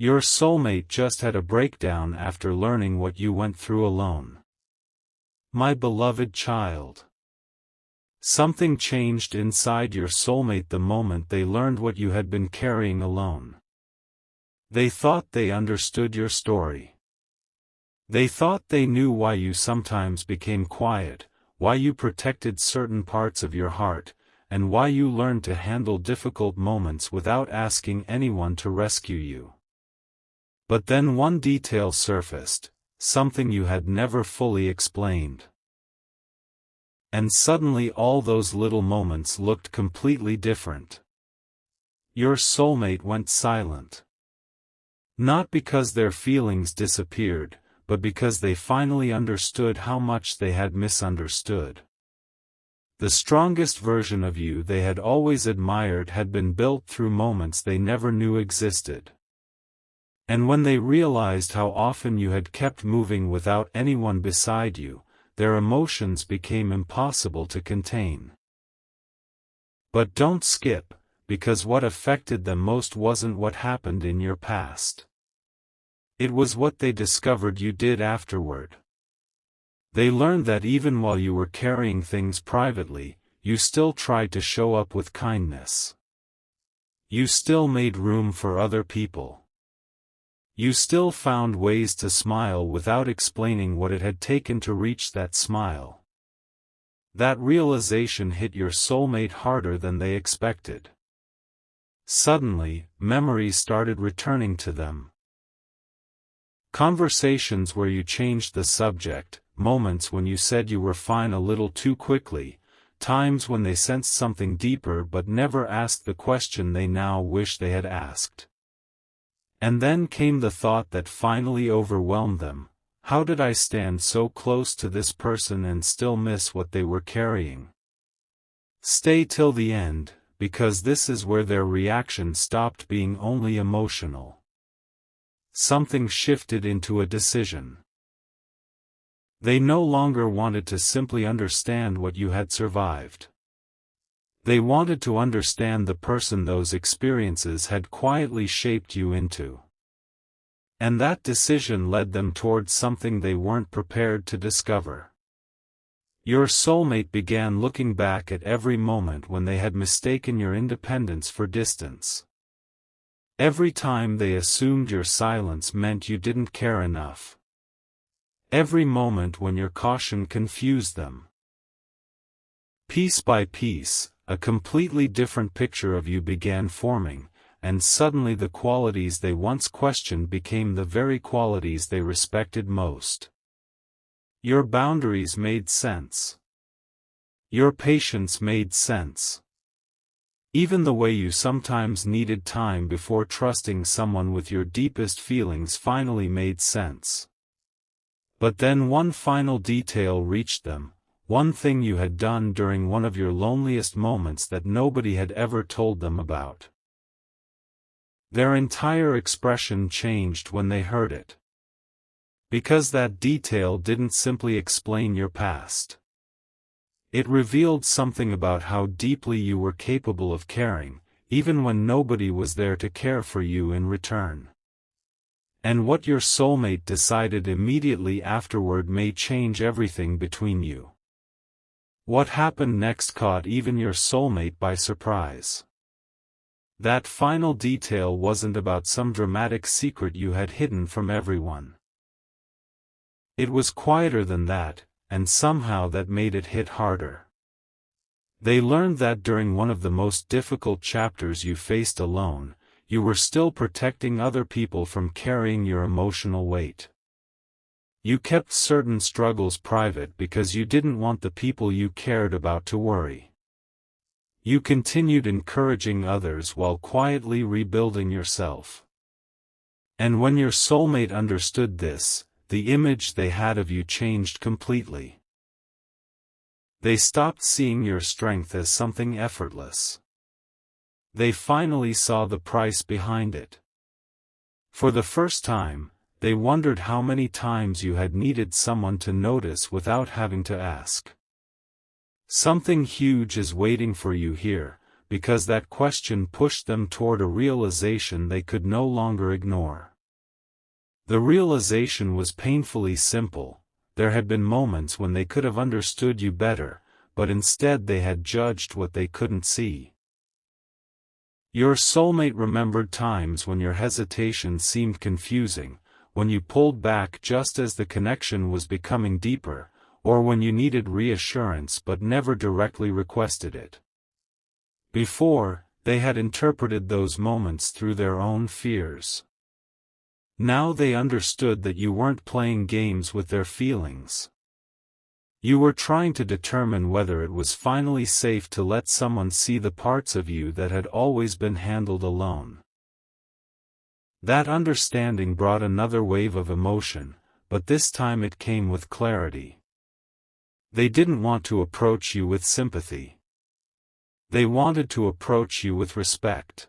Your soulmate just had a breakdown after learning what you went through alone. My beloved child. Something changed inside your soulmate the moment they learned what you had been carrying alone. They thought they understood your story. They thought they knew why you sometimes became quiet, why you protected certain parts of your heart, and why you learned to handle difficult moments without asking anyone to rescue you. But then one detail surfaced, something you had never fully explained. And suddenly all those little moments looked completely different. Your soulmate went silent. Not because their feelings disappeared, but because they finally understood how much they had misunderstood. The strongest version of you they had always admired had been built through moments they never knew existed. And when they realized how often you had kept moving without anyone beside you, their emotions became impossible to contain. But don't skip, because what affected them most wasn't what happened in your past. It was what they discovered you did afterward. They learned that even while you were carrying things privately, you still tried to show up with kindness. You still made room for other people. You still found ways to smile without explaining what it had taken to reach that smile. That realization hit your soulmate harder than they expected. Suddenly, memories started returning to them. Conversations where you changed the subject, moments when you said you were fine a little too quickly, times when they sensed something deeper but never asked the question they now wish they had asked. And then came the thought that finally overwhelmed them: how did I stand so close to this person and still miss what they were carrying? Stay till the end, because this is where their reaction stopped being only emotional. Something shifted into a decision. They no longer wanted to simply understand what you had survived. They wanted to understand the person those experiences had quietly shaped you into. And that decision led them towards something they weren't prepared to discover. Your soulmate began looking back at every moment when they had mistaken your independence for distance. Every time they assumed your silence meant you didn't care enough. Every moment when your caution confused them. Piece by piece, a completely different picture of you began forming, and suddenly the qualities they once questioned became the very qualities they respected most. Your boundaries made sense. Your patience made sense. Even the way you sometimes needed time before trusting someone with your deepest feelings finally made sense. But then one final detail reached them. One thing you had done during one of your loneliest moments that nobody had ever told them about. Their entire expression changed when they heard it. Because that detail didn't simply explain your past. It revealed something about how deeply you were capable of caring, even when nobody was there to care for you in return. And what your soulmate decided immediately afterward may change everything between you. What happened next caught even your soulmate by surprise. That final detail wasn't about some dramatic secret you had hidden from everyone. It was quieter than that, and somehow that made it hit harder. They learned that during one of the most difficult chapters you faced alone, you were still protecting other people from carrying your emotional weight. You kept certain struggles private because you didn't want the people you cared about to worry. You continued encouraging others while quietly rebuilding yourself. And when your soulmate understood this, the image they had of you changed completely. They stopped seeing your strength as something effortless. They finally saw the price behind it. For the first time, they wondered how many times you had needed someone to notice without having to ask. Something huge is waiting for you here, because that question pushed them toward a realization they could no longer ignore. The realization was painfully simple. There had been moments when they could have understood you better, but instead they had judged what they couldn't see. Your soulmate remembered times when your hesitation seemed confusing, when you pulled back just as the connection was becoming deeper, or when you needed reassurance but never directly requested it. Before, they had interpreted those moments through their own fears. Now they understood that you weren't playing games with their feelings. You were trying to determine whether it was finally safe to let someone see the parts of you that had always been handled alone. That understanding brought another wave of emotion, but this time it came with clarity. They didn't want to approach you with sympathy. They wanted to approach you with respect.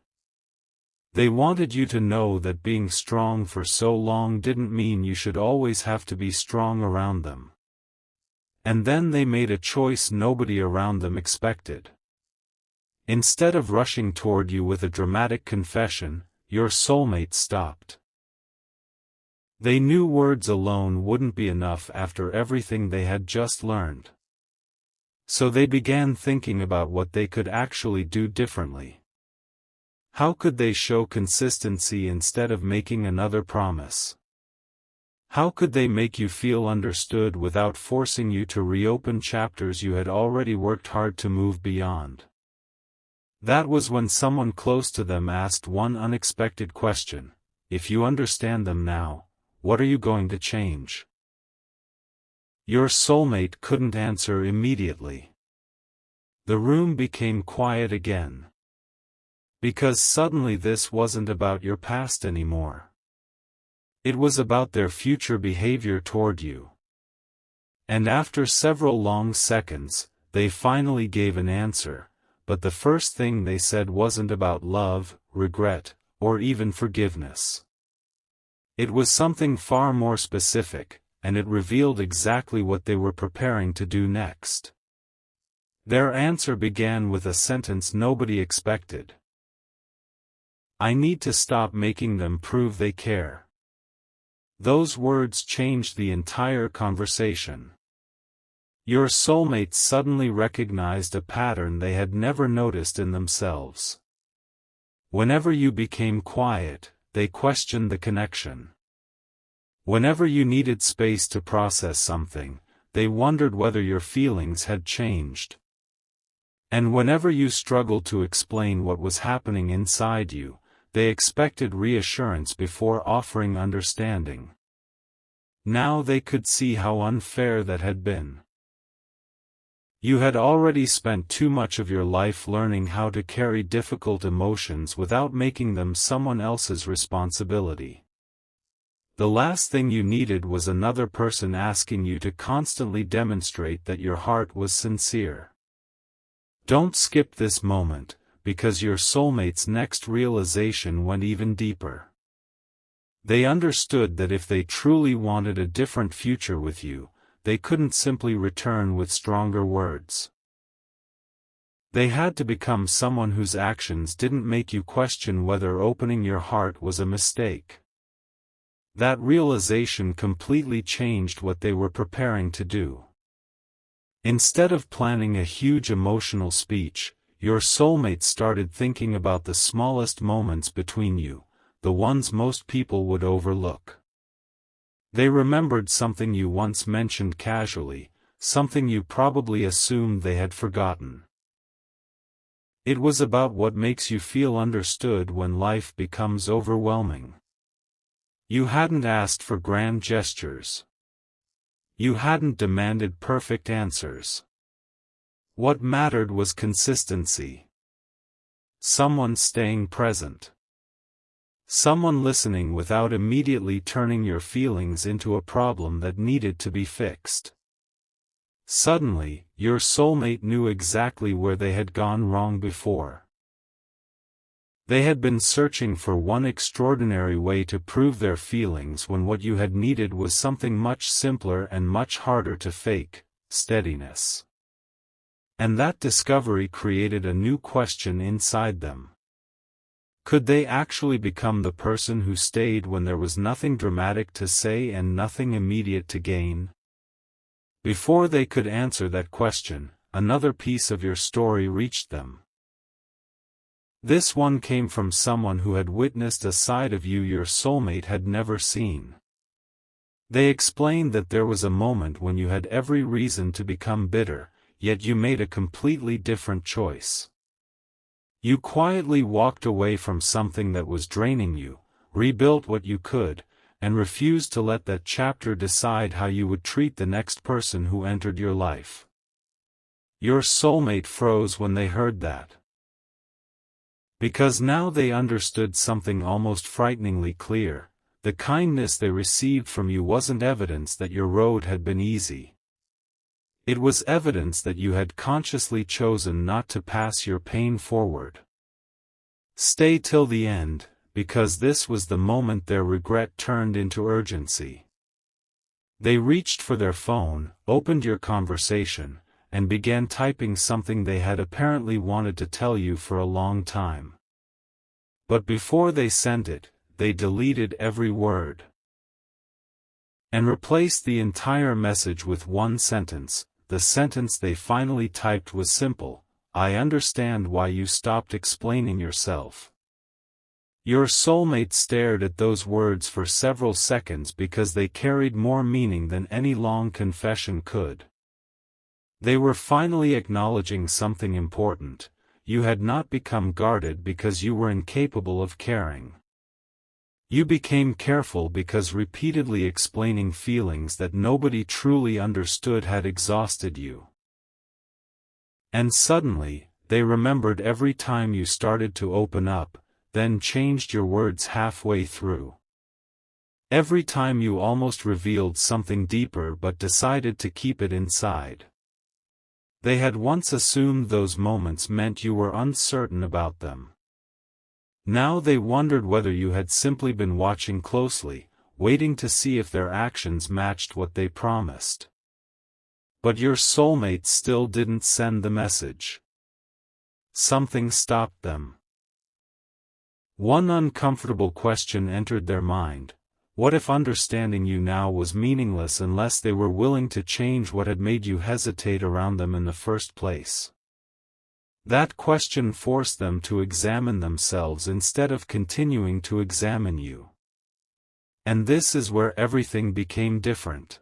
They wanted you to know that being strong for so long didn't mean you should always have to be strong around them. And then they made a choice nobody around them expected. Instead of rushing toward you with a dramatic confession, your soulmate stopped. They knew words alone wouldn't be enough after everything they had just learned. So they began thinking about what they could actually do differently. How could they show consistency instead of making another promise? How could they make you feel understood without forcing you to reopen chapters you had already worked hard to move beyond? That was when someone close to them asked one unexpected question: if you understand them now, what are you going to change? Your soulmate couldn't answer immediately. The room became quiet again. Because suddenly this wasn't about your past anymore. It was about their future behavior toward you. And after several long seconds, they finally gave an answer, but the first thing they said wasn't about love, regret, or even forgiveness. It was something far more specific, and it revealed exactly what they were preparing to do next. Their answer began with a sentence nobody expected. I need to stop making them prove they care. Those words changed the entire conversation. Your soulmate suddenly recognized a pattern they had never noticed in themselves. Whenever you became quiet, they questioned the connection. Whenever you needed space to process something, they wondered whether your feelings had changed. And whenever you struggled to explain what was happening inside you, they expected reassurance before offering understanding. Now they could see how unfair that had been. You had already spent too much of your life learning how to carry difficult emotions without making them someone else's responsibility. The last thing you needed was another person asking you to constantly demonstrate that your heart was sincere. Don't skip this moment, because your soulmate's next realization went even deeper. They understood that if they truly wanted a different future with you, they couldn't simply return with stronger words. They had to become someone whose actions didn't make you question whether opening your heart was a mistake. That realization completely changed what they were preparing to do. Instead of planning a huge emotional speech, your soulmate started thinking about the smallest moments between you, the ones most people would overlook. They remembered something you once mentioned casually, something you probably assumed they had forgotten. It was about what makes you feel understood when life becomes overwhelming. You hadn't asked for grand gestures. You hadn't demanded perfect answers. What mattered was consistency. Someone staying present. Someone listening without immediately turning your feelings into a problem that needed to be fixed. Suddenly, your soulmate knew exactly where they had gone wrong before. They had been searching for one extraordinary way to prove their feelings when what you had needed was something much simpler and much harder to fake: steadiness. And that discovery created a new question inside them. Could they actually become the person who stayed when there was nothing dramatic to say and nothing immediate to gain? Before they could answer that question, another piece of your story reached them. This one came from someone who had witnessed a side of you your soulmate had never seen. They explained that there was a moment when you had every reason to become bitter, yet you made a completely different choice. You quietly walked away from something that was draining you, rebuilt what you could, and refused to let that chapter decide how you would treat the next person who entered your life. Your soulmate froze when they heard that. Because now they understood something almost frighteningly clear: the kindness they received from you wasn't evidence that your road had been easy. It was evidence that you had consciously chosen not to pass your pain forward. Stay till the end, because this was the moment their regret turned into urgency. They reached for their phone, opened your conversation, and began typing something they had apparently wanted to tell you for a long time. But before they sent it, they deleted every word and replaced the entire message with one sentence. The sentence they finally typed was simple: "I understand why you stopped explaining yourself." Your soulmate stared at those words for several seconds because they carried more meaning than any long confession could. They were finally acknowledging something important: you had not become guarded because you were incapable of caring. You became careful because repeatedly explaining feelings that nobody truly understood had exhausted you. And suddenly, they remembered every time you started to open up, then changed your words halfway through. Every time you almost revealed something deeper but decided to keep it inside. They had once assumed those moments meant you were uncertain about them. Now they wondered whether you had simply been watching closely, waiting to see if their actions matched what they promised. But your soulmate still didn't send the message. Something stopped them. One uncomfortable question entered their mind: what if understanding you now was meaningless unless they were willing to change what had made you hesitate around them in the first place? That question forced them to examine themselves instead of continuing to examine you. And this is where everything became different.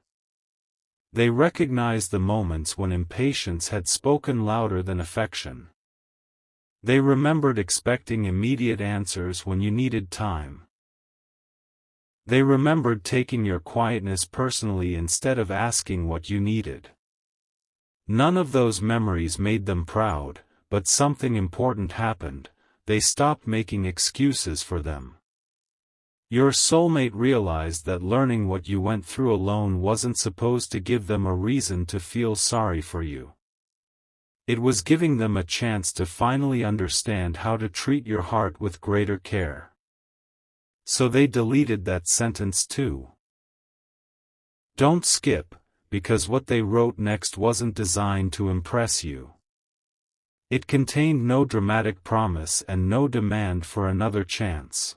They recognized the moments when impatience had spoken louder than affection. They remembered expecting immediate answers when you needed time. They remembered taking your quietness personally instead of asking what you needed. None of those memories made them proud, but something important happened: they stopped making excuses for them. Your soulmate realized that learning what you went through alone wasn't supposed to give them a reason to feel sorry for you. It was giving them a chance to finally understand how to treat your heart with greater care. So they deleted that sentence too. Don't skip, because what they wrote next wasn't designed to impress you. It contained no dramatic promise and no demand for another chance.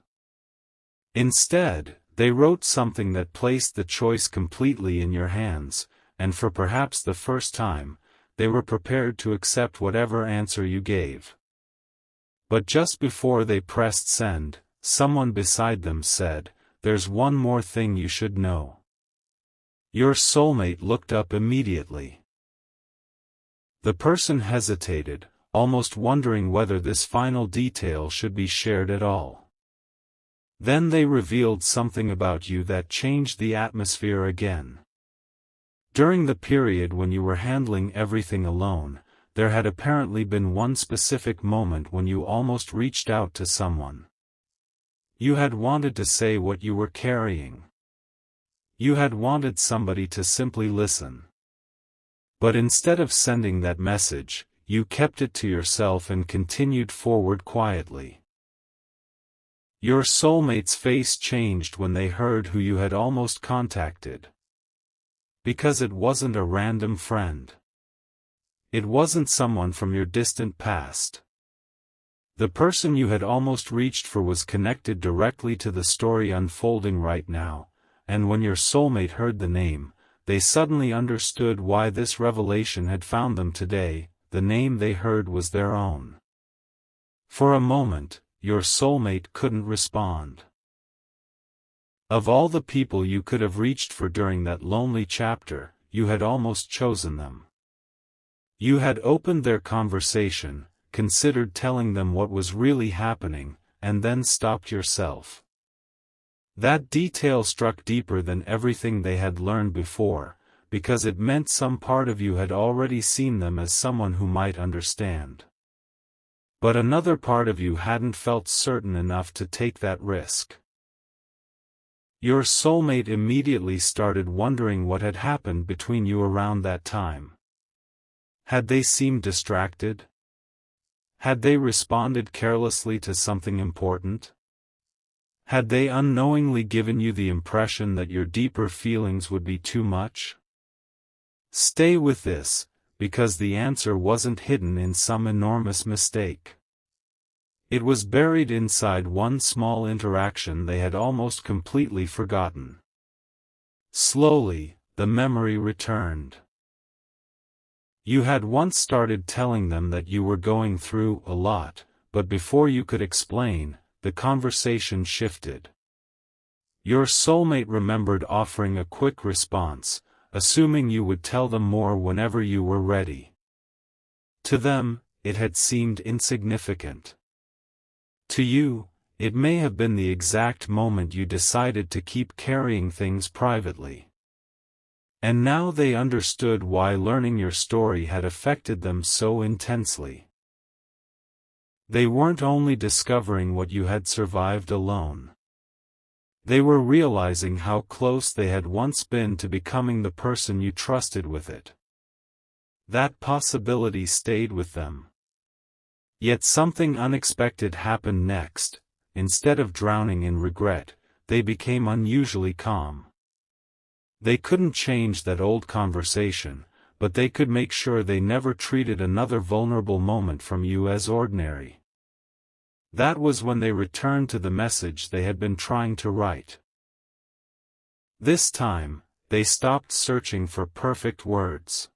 Instead, they wrote something that placed the choice completely in your hands, and for perhaps the first time, they were prepared to accept whatever answer you gave. But just before they pressed send, someone beside them said, "There's one more thing you should know." Your soulmate looked up immediately. The person hesitated, almost wondering whether this final detail should be shared at all. Then they revealed something about you that changed the atmosphere again. During the period when you were handling everything alone, there had apparently been one specific moment when you almost reached out to someone. You had wanted to say what you were carrying. You had wanted somebody to simply listen. But instead of sending that message, you kept it to yourself and continued forward quietly. Your soulmate's face changed when they heard who you had almost contacted. Because it wasn't a random friend. It wasn't someone from your distant past. The person you had almost reached for was connected directly to the story unfolding right now, and when your soulmate heard the name, they suddenly understood why this revelation had found them today. The name they heard was their own. For a moment, your soulmate couldn't respond. Of all the people you could have reached for during that lonely chapter, you had almost chosen them. You had opened their conversation, considered telling them what was really happening, and then stopped yourself. That detail struck deeper than everything they had learned before, because it meant some part of you had already seen them as someone who might understand. But another part of you hadn't felt certain enough to take that risk. Your soulmate immediately started wondering what had happened between you around that time. Had they seemed distracted? Had they responded carelessly to something important? Had they unknowingly given you the impression that your deeper feelings would be too much? Stay with this, because the answer wasn't hidden in some enormous mistake. It was buried inside one small interaction they had almost completely forgotten. Slowly, the memory returned. You had once started telling them that you were going through a lot, but before you could explain, the conversation shifted. Your soulmate remembered offering a quick response, assuming you would tell them more whenever you were ready. To them, it had seemed insignificant. To you, it may have been the exact moment you decided to keep carrying things privately. And now they understood why learning your story had affected them so intensely. They weren't only discovering what you had survived alone. They were realizing how close they had once been to becoming the person you trusted with it. That possibility stayed with them. Yet something unexpected happened next. Instead of drowning in regret, they became unusually calm. They couldn't change that old conversation, but they could make sure they never treated another vulnerable moment from you as ordinary. That was when they returned to the message they had been trying to write. This time, they stopped searching for perfect words.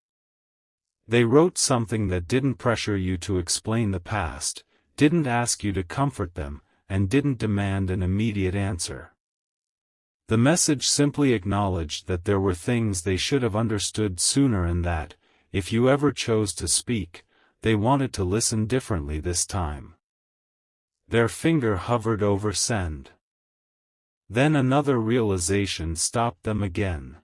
They wrote something that didn't pressure you to explain the past, didn't ask you to comfort them, and didn't demand an immediate answer. The message simply acknowledged that there were things they should have understood sooner and that, if you ever chose to speak, they wanted to listen differently this time. Their finger hovered over send. Then another realization stopped them again.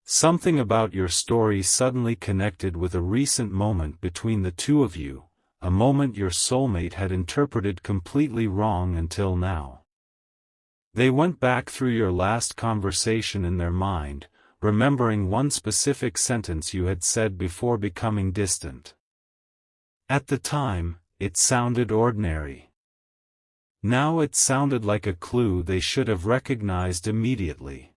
Something about your story suddenly connected with a recent moment between the two of you, a moment your soulmate had interpreted completely wrong until now. They went back through your last conversation in their mind, remembering one specific sentence you had said before becoming distant. At the time, it sounded ordinary. Now it sounded like a clue they should have recognized immediately.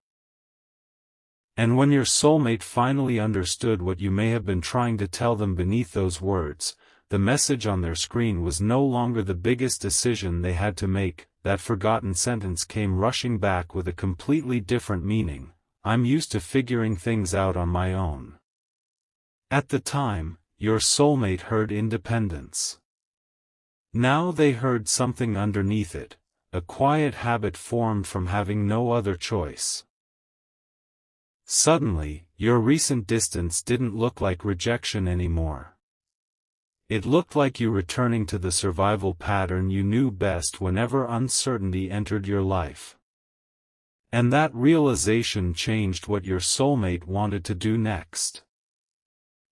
And when your soulmate finally understood what you may have been trying to tell them beneath those words, the message on their screen was no longer the biggest decision they had to make. That forgotten sentence came rushing back with a completely different meaning. I'm used to figuring things out on my own. At the time, your soulmate heard independence. Now they heard something underneath it, a quiet habit formed from having no other choice. Suddenly, your recent distance didn't look like rejection anymore. It looked like you returning to the survival pattern you knew best whenever uncertainty entered your life. And that realization changed what your soulmate wanted to do next.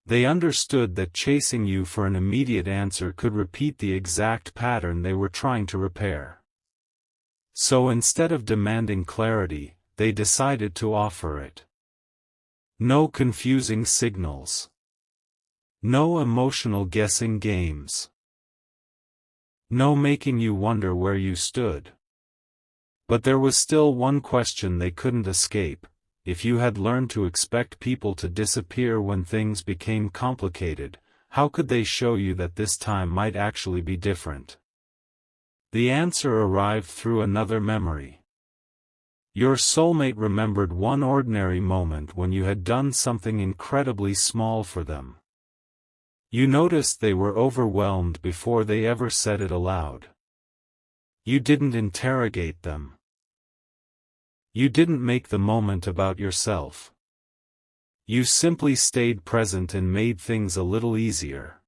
They understood that chasing you for an immediate answer could repeat the exact pattern they were trying to repair. So instead of demanding clarity, they decided to offer it. No confusing signals. No emotional guessing games. No making you wonder where you stood. But there was still one question they couldn't escape. if you had learned to expect people to disappear when things became complicated, how could they show you that this time might actually be different? The answer arrived through another memory. Your soulmate remembered one ordinary moment when you had done something incredibly small for them. You noticed they were overwhelmed before they ever said it aloud. You didn't interrogate them. You didn't make the moment about yourself. You simply stayed present and made things a little easier.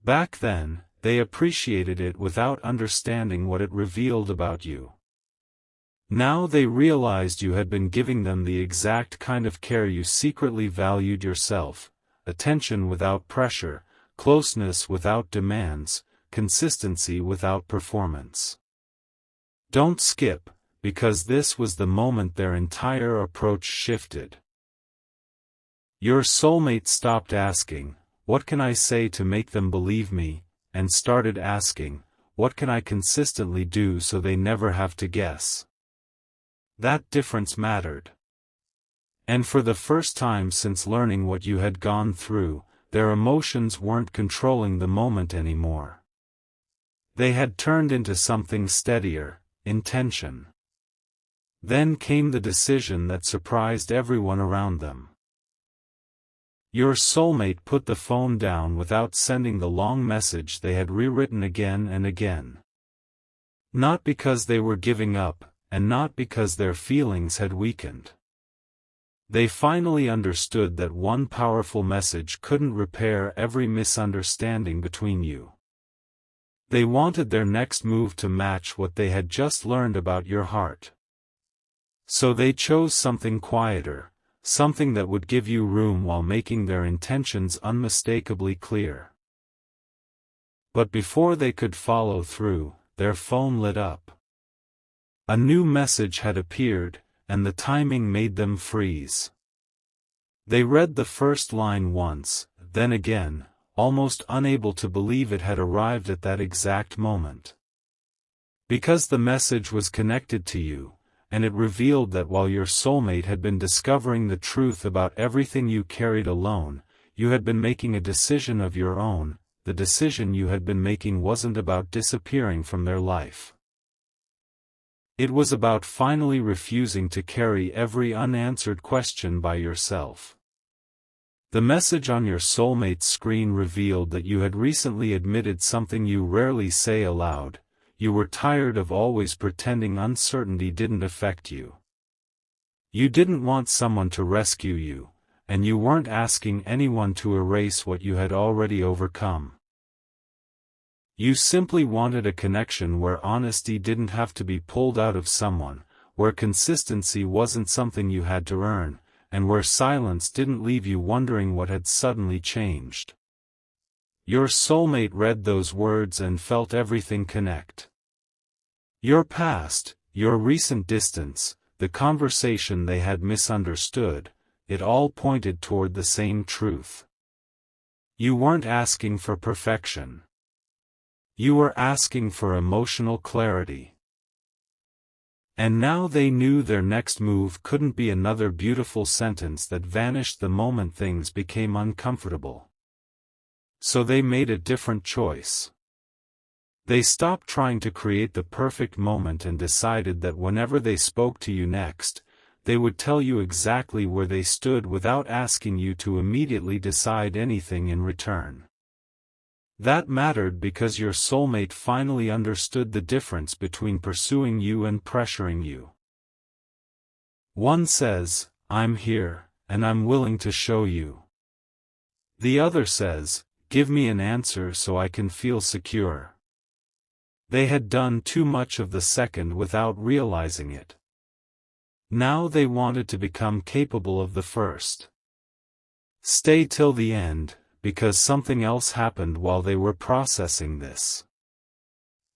Back then, they appreciated it without understanding what it revealed about you. Now they realized you had been giving them the exact kind of care you secretly valued yourself: attention without pressure, closeness without demands, consistency without performance. Don't skip, because this was the moment their entire approach shifted. Your soulmate stopped asking, "What can I say to make them believe me?" and started asking, "What can I consistently do so they never have to guess?" That difference mattered. And for the first time since learning what you had gone through, their emotions weren't controlling the moment anymore. They had turned into something steadier: intention. Then came the decision that surprised everyone around them. Your soulmate put the phone down without sending the long message they had rewritten again and again. Not because they were giving up, and not because their feelings had weakened. They finally understood that one powerful message couldn't repair every misunderstanding between you. They wanted their next move to match what they had just learned about your heart. So they chose something quieter, something that would give you room while making their intentions unmistakably clear. But before they could follow through, their phone lit up. A new message had appeared, and the timing made them freeze. They read the first line once, then again, almost unable to believe it had arrived at that exact moment. Because the message was connected to you, and it revealed that while your soulmate had been discovering the truth about everything you carried alone, you had been making a decision of your own. The decision you had been making wasn't about disappearing from their life. It was about finally refusing to carry every unanswered question by yourself. The message on your soulmate's screen revealed that you had recently admitted something you rarely say aloud: you were tired of always pretending uncertainty didn't affect you. You didn't want someone to rescue you, and you weren't asking anyone to erase what you had already overcome. You simply wanted a connection where honesty didn't have to be pulled out of someone, where consistency wasn't something you had to earn, and where silence didn't leave you wondering what had suddenly changed. Your soulmate read those words and felt everything connect. Your past, your recent distance, the conversation they had misunderstood, it all pointed toward the same truth. You weren't asking for perfection. You were asking for emotional clarity. And now they knew their next move couldn't be another beautiful sentence that vanished the moment things became uncomfortable. So they made a different choice. They stopped trying to create the perfect moment and decided that whenever they spoke to you next, they would tell you exactly where they stood without asking you to immediately decide anything in return. That mattered because your soulmate finally understood the difference between pursuing you and pressuring you. One says, "I'm here, and I'm willing to show you." The other says, "Give me an answer so I can feel secure." They had done too much of the second without realizing it. Now they wanted to become capable of the first. Stay till the end, because something else happened while they were processing this.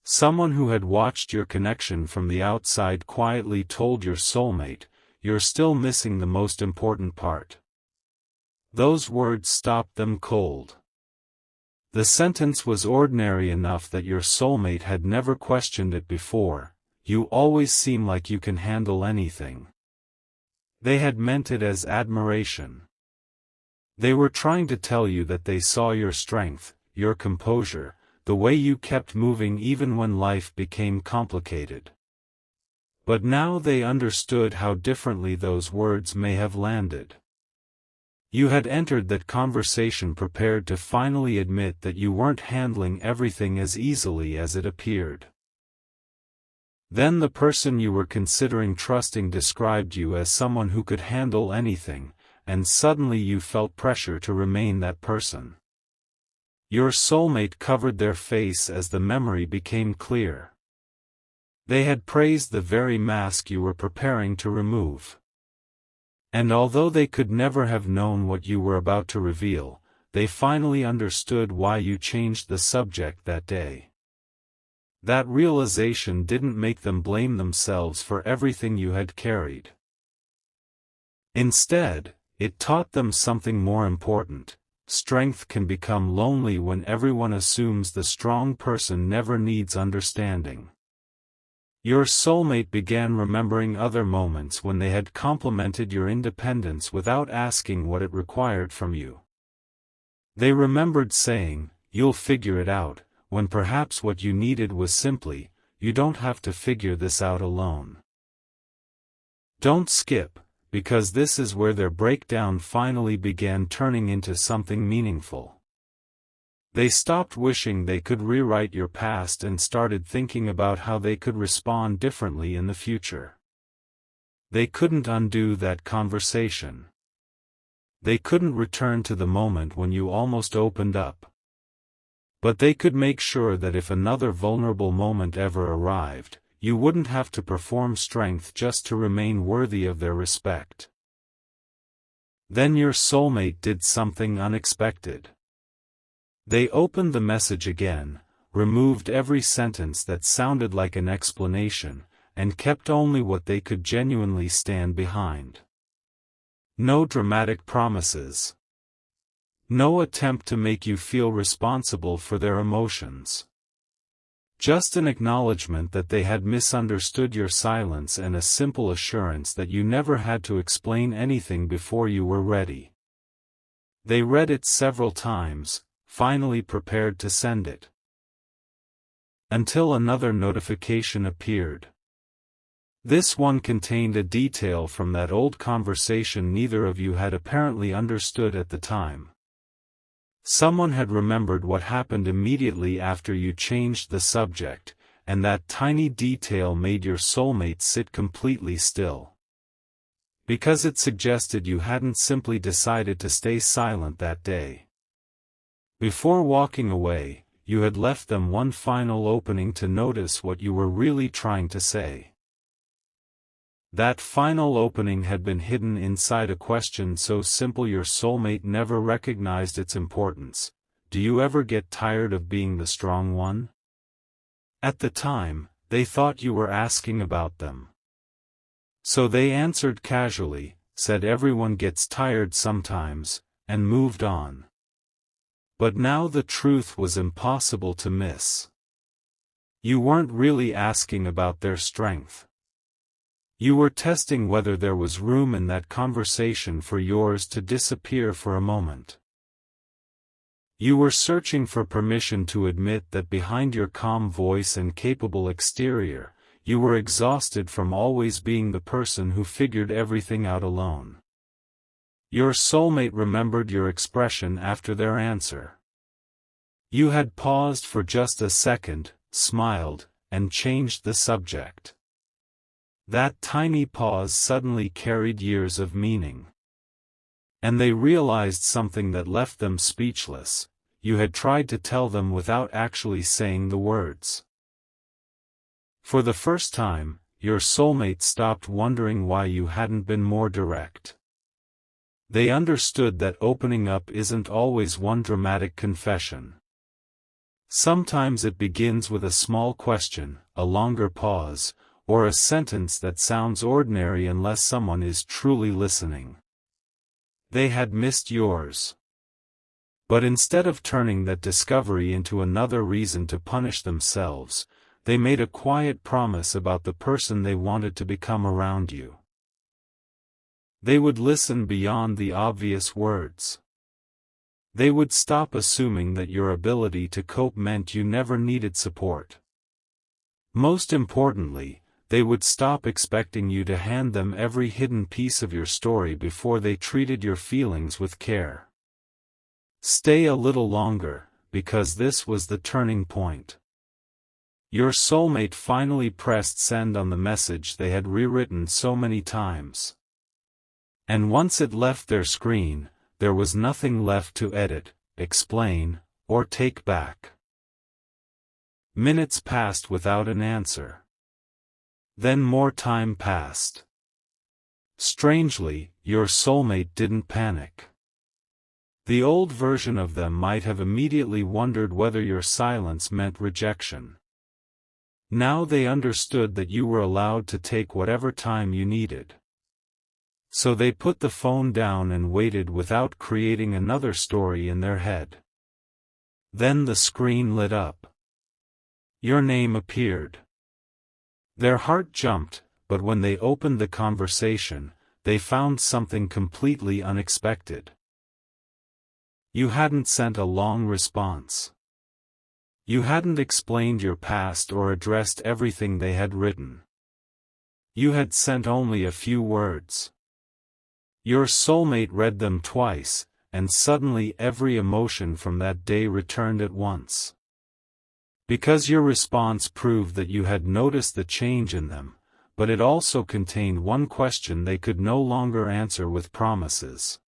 Someone who had watched your connection from the outside quietly told your soulmate, "You're still missing the most important part." Those words stopped them cold. The sentence was ordinary enough that your soulmate had never questioned it before: "You always seem like you can handle anything." They had meant it as admiration. They were trying to tell you that they saw your strength, your composure, the way you kept moving even when life became complicated. But now they understood how differently those words may have landed. You had entered that conversation prepared to finally admit that you weren't handling everything as easily as it appeared. Then the person you were considering trusting described you as someone who could handle anything, and suddenly you felt pressure to remain that person. Your soulmate covered their face as the memory became clear. They had praised the very mask you were preparing to remove. And although they could never have known what you were about to reveal, they finally understood why you changed the subject that day. That realization didn't make them blame themselves for everything you had carried. Instead, it taught them something more important. Strength can become lonely when everyone assumes the strong person never needs understanding. Your soulmate began remembering other moments when they had complimented your independence without asking what it required from you. They remembered saying, "You'll figure it out," when perhaps what you needed was simply, "You don't have to figure this out alone." Don't skip, because this is where their breakdown finally began turning into something meaningful. They stopped wishing they could rewrite your past and started thinking about how they could respond differently in the future. They couldn't undo that conversation. They couldn't return to the moment when you almost opened up. But they could make sure that if another vulnerable moment ever arrived, you wouldn't have to perform strength just to remain worthy of their respect. Then your soulmate did something unexpected. They opened the message again, removed every sentence that sounded like an explanation, and kept only what they could genuinely stand behind. No dramatic promises. No attempt to make you feel responsible for their emotions. Just an acknowledgement that they had misunderstood your silence and a simple assurance that you never had to explain anything before you were ready. They read it several times, finally prepared to send it. Until another notification appeared. This one contained a detail from that old conversation neither of you had apparently understood at the time. Someone had remembered what happened immediately after you changed the subject, and that tiny detail made your soulmate sit completely still. Because it suggested you hadn't simply decided to stay silent that day. Before walking away, you had left them one final opening to notice what you were really trying to say. That final opening had been hidden inside a question so simple your soulmate never recognized its importance. Do you ever get tired of being the strong one? At the time, they thought you were asking about them. So they answered casually, said everyone gets tired sometimes, and moved on. But now the truth was impossible to miss. You weren't really asking about their strength. You were testing whether there was room in that conversation for yours to disappear for a moment. You were searching for permission to admit that behind your calm voice and capable exterior, you were exhausted from always being the person who figured everything out alone. Your soulmate remembered your expression after their answer. You had paused for just a second, smiled, and changed the subject. That tiny pause suddenly carried years of meaning. And they realized something that left them speechless. You had tried to tell them without actually saying the words. For the first time, your soulmate stopped wondering why you hadn't been more direct. They understood that opening up isn't always one dramatic confession. Sometimes it begins with a small question, a longer pause, or a sentence that sounds ordinary unless someone is truly listening. They had missed yours. But instead of turning that discovery into another reason to punish themselves, they made a quiet promise about the person they wanted to become around you. They would listen beyond the obvious words. They would stop assuming that your ability to cope meant you never needed support. Most importantly, they would stop expecting you to hand them every hidden piece of your story before they treated your feelings with care. Stay a little longer, because this was the turning point. Your soulmate finally pressed send on the message they had rewritten so many times. And once it left their screen, there was nothing left to edit, explain, or take back. Minutes passed without an answer. Then more time passed. Strangely, your soulmate didn't panic. The old version of them might have immediately wondered whether your silence meant rejection. Now they understood that you were allowed to take whatever time you needed. So they put the phone down and waited without creating another story in their head. Then the screen lit up. Your name appeared. Their heart jumped, but when they opened the conversation, they found something completely unexpected. You hadn't sent a long response. You hadn't explained your past or addressed everything they had written. You had sent only a few words. Your soulmate read them twice, and suddenly every emotion from that day returned at once. Because your response proved that you had noticed the change in them, but it also contained one question they could no longer answer with promises.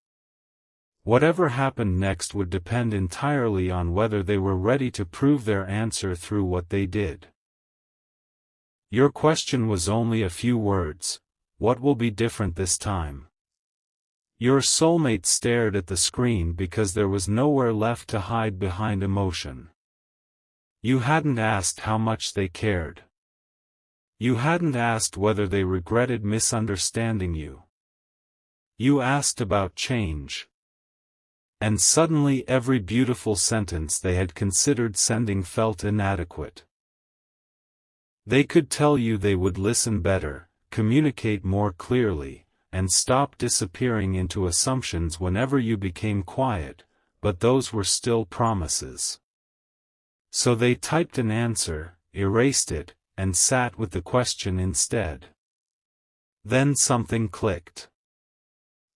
Whatever happened next would depend entirely on whether they were ready to prove their answer through what they did. Your question was only a few words: what will be different this time? Your soulmate stared at the screen because there was nowhere left to hide behind emotion. You hadn't asked how much they cared. You hadn't asked whether they regretted misunderstanding you. You asked about change. And suddenly every beautiful sentence they had considered sending felt inadequate. They could tell you they would listen better, communicate more clearly, and stop disappearing into assumptions whenever you became quiet, but those were still promises. So they typed an answer, erased it, and sat with the question instead. Then something clicked.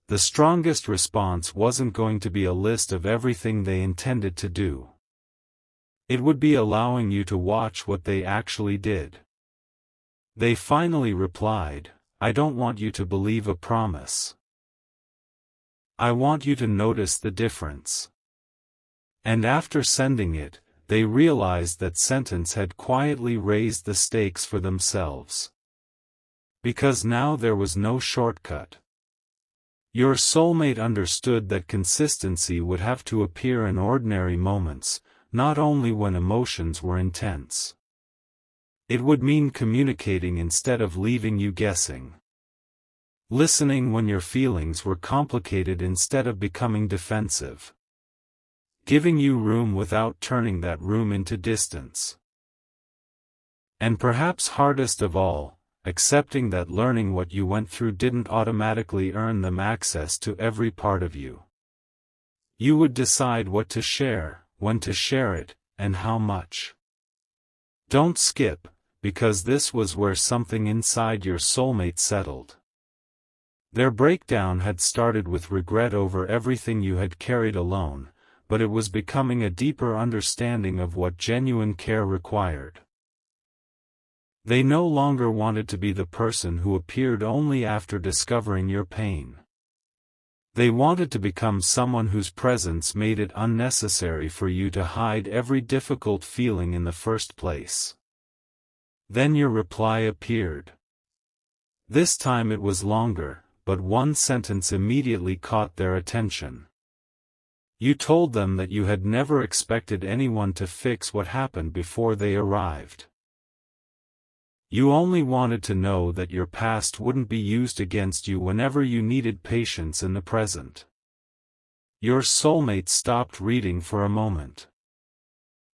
The strongest response wasn't going to be a list of everything they intended to do. It would be allowing you to watch what they actually did. They finally replied, "I don't want you to believe a promise. I want you to notice the difference." And after sending it, they realized that sentence had quietly raised the stakes for themselves. Because now there was no shortcut. Your soulmate understood that consistency would have to appear in ordinary moments, not only when emotions were intense. It would mean communicating instead of leaving you guessing. Listening when your feelings were complicated instead of becoming defensive. Giving you room without turning that room into distance. And perhaps hardest of all, accepting that learning what you went through didn't automatically earn them access to every part of you. You would decide what to share, when to share it, and how much. Don't skip, because this was where something inside your soulmate settled. Their breakdown had started with regret over everything you had carried alone, but it was becoming a deeper understanding of what genuine care required. They no longer wanted to be the person who appeared only after discovering your pain. They wanted to become someone whose presence made it unnecessary for you to hide every difficult feeling in the first place. Then your reply appeared. This time it was longer, but one sentence immediately caught their attention. You told them that you had never expected anyone to fix what happened before they arrived. You only wanted to know that your past wouldn't be used against you whenever you needed patience in the present. Your soulmate stopped reading for a moment.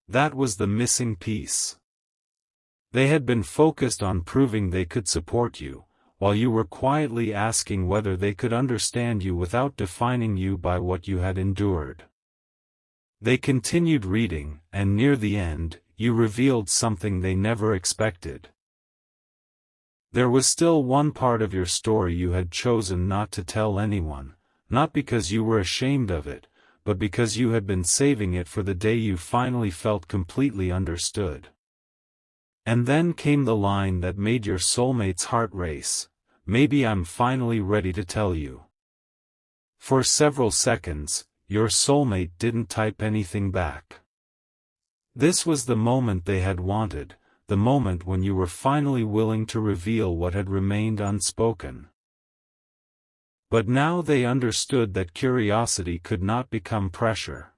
That was the missing piece. They had been focused on proving they could support you, while you were quietly asking whether they could understand you without defining you by what you had endured. They continued reading, and near the end, you revealed something they never expected. There was still one part of your story you had chosen not to tell anyone, not because you were ashamed of it, but because you had been saving it for the day you finally felt completely understood. And then came the line that made your soulmate's heart race, "Maybe I'm finally ready to tell you." For several seconds, your soulmate didn't type anything back. This was the moment they had wanted, the moment when you were finally willing to reveal what had remained unspoken. But now they understood that curiosity could not become pressure.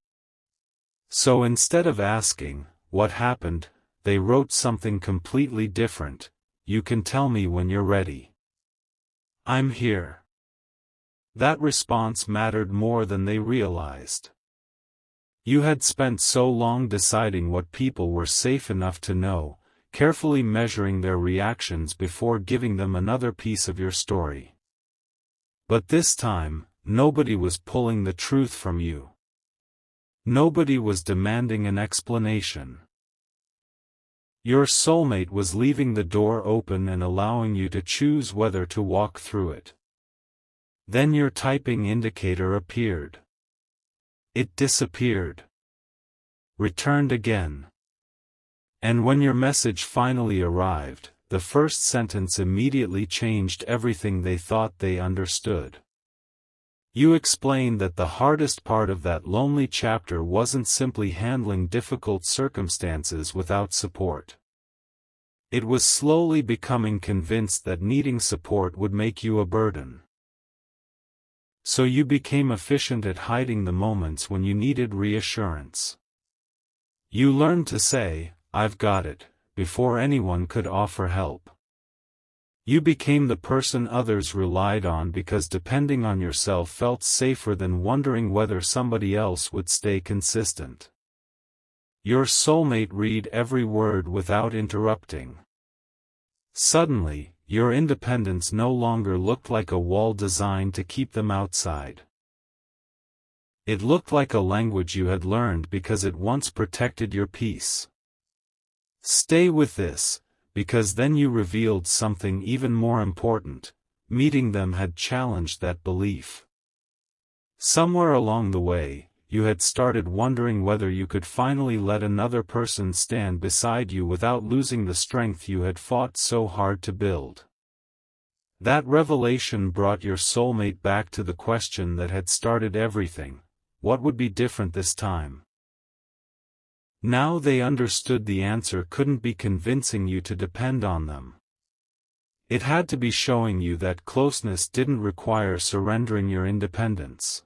So instead of asking, "What happened?" they wrote something completely different: "You can tell me when you're ready. I'm here." That response mattered more than they realized. You had spent so long deciding what people were safe enough to know, carefully measuring their reactions before giving them another piece of your story. But this time, nobody was pulling the truth from you. Nobody was demanding an explanation. Your soulmate was leaving the door open and allowing you to choose whether to walk through it. Then your typing indicator appeared. It disappeared. Returned again. And when your message finally arrived, the first sentence immediately changed everything they thought they understood. You explained that the hardest part of that lonely chapter wasn't simply handling difficult circumstances without support. It was slowly becoming convinced that needing support would make you a burden. So you became efficient at hiding the moments when you needed reassurance. You learned to say, "I've got it," before anyone could offer help. You became the person others relied on because depending on yourself felt safer than wondering whether somebody else would stay consistent. Your soulmate read every word without interrupting. Suddenly, your independence no longer looked like a wall designed to keep them outside. It looked like a language you had learned because it once protected your peace. Stay with this, because then you revealed something even more important: meeting them had challenged that belief. Somewhere along the way, you had started wondering whether you could finally let another person stand beside you without losing the strength you had fought so hard to build. That revelation brought your soulmate back to the question that had started everything: what would be different this time? Now they understood the answer couldn't be convincing you to depend on them. It had to be showing you that closeness didn't require surrendering your independence.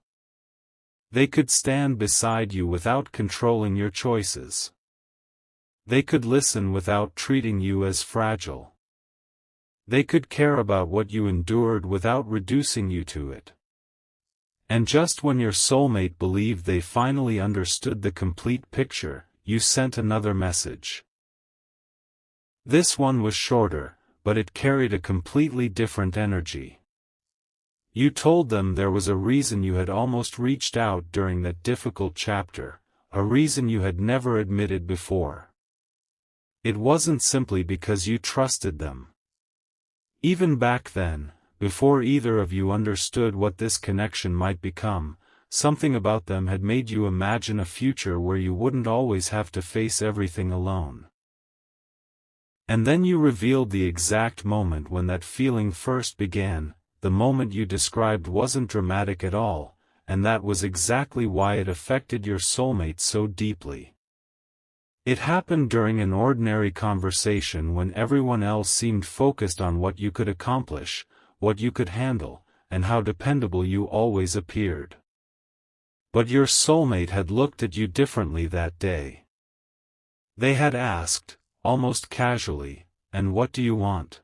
They could stand beside you without controlling your choices. They could listen without treating you as fragile. They could care about what you endured without reducing you to it. And just when your soulmate believed they finally understood the complete picture, you sent another message. This one was shorter, but it carried a completely different energy. You told them there was a reason you had almost reached out during that difficult chapter, a reason you had never admitted before. It wasn't simply because you trusted them. Even back then, before either of you understood what this connection might become, something about them had made you imagine a future where you wouldn't always have to face everything alone. And then you revealed the exact moment when that feeling first began. The moment you described wasn't dramatic at all, and that was exactly why it affected your soulmate so deeply. It happened during an ordinary conversation when everyone else seemed focused on what you could accomplish, what you could handle, and how dependable you always appeared. But your soulmate had looked at you differently that day. They had asked, almost casually, "And what do you want?"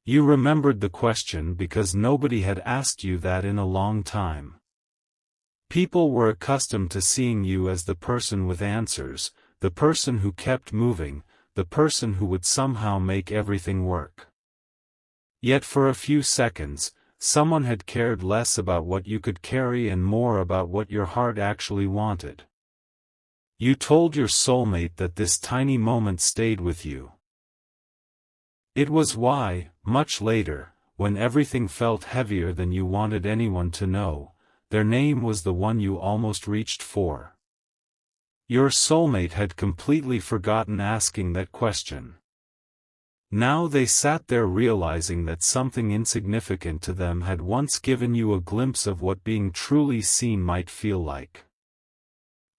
You remembered the question because nobody had asked you that in a long time. People were accustomed to seeing you as the person with answers, the person who kept moving, the person who would somehow make everything work. Yet for a few seconds, someone had cared less about what you could carry and more about what your heart actually wanted. You told your soulmate that this tiny moment stayed with you. It was why, much later, when everything felt heavier than you wanted anyone to know, their name was the one you almost reached for. Your soulmate had completely forgotten asking that question. Now they sat there realizing that something insignificant to them had once given you a glimpse of what being truly seen might feel like.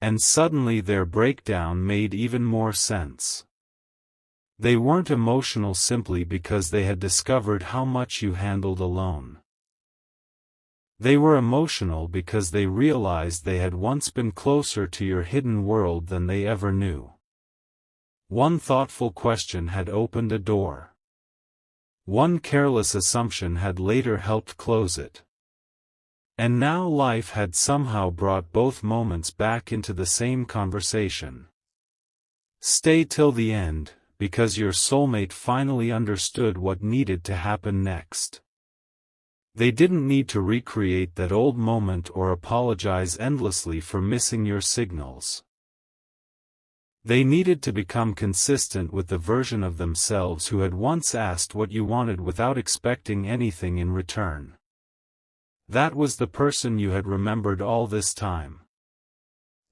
And suddenly their breakdown made even more sense. They weren't emotional simply because they had discovered how much you handled alone. They were emotional because they realized they had once been closer to your hidden world than they ever knew. One thoughtful question had opened a door. One careless assumption had later helped close it. And now life had somehow brought both moments back into the same conversation. Stay till the end, because your soulmate finally understood what needed to happen next. They didn't need to recreate that old moment or apologize endlessly for missing your signals. They needed to become consistent with the version of themselves who had once asked what you wanted without expecting anything in return. That was the person you had remembered all this time.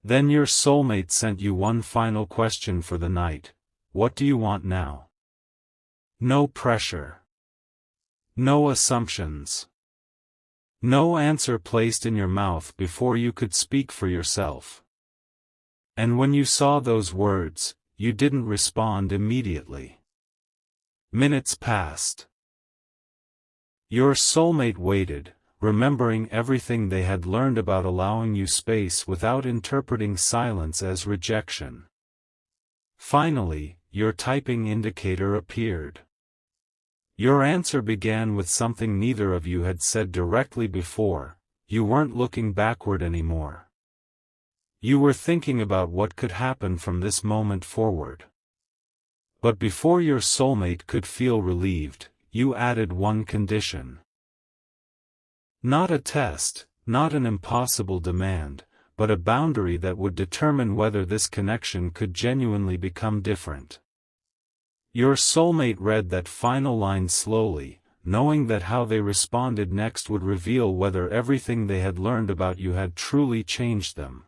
Then your soulmate sent you one final question for the night: what do you want now? No pressure. No assumptions. No answer placed in your mouth before you could speak for yourself. And when you saw those words, you didn't respond immediately. Minutes passed. Your soulmate waited, remembering everything they had learned about allowing you space without interpreting silence as rejection. Finally, your typing indicator appeared. Your answer began with something neither of you had said directly before: you weren't looking backward anymore. You were thinking about what could happen from this moment forward. But before your soulmate could feel relieved, you added one condition. Not a test, not an impossible demand, but a boundary that would determine whether this connection could genuinely become different. Your soulmate read that final line slowly, knowing that how they responded next would reveal whether everything they had learned about you had truly changed them.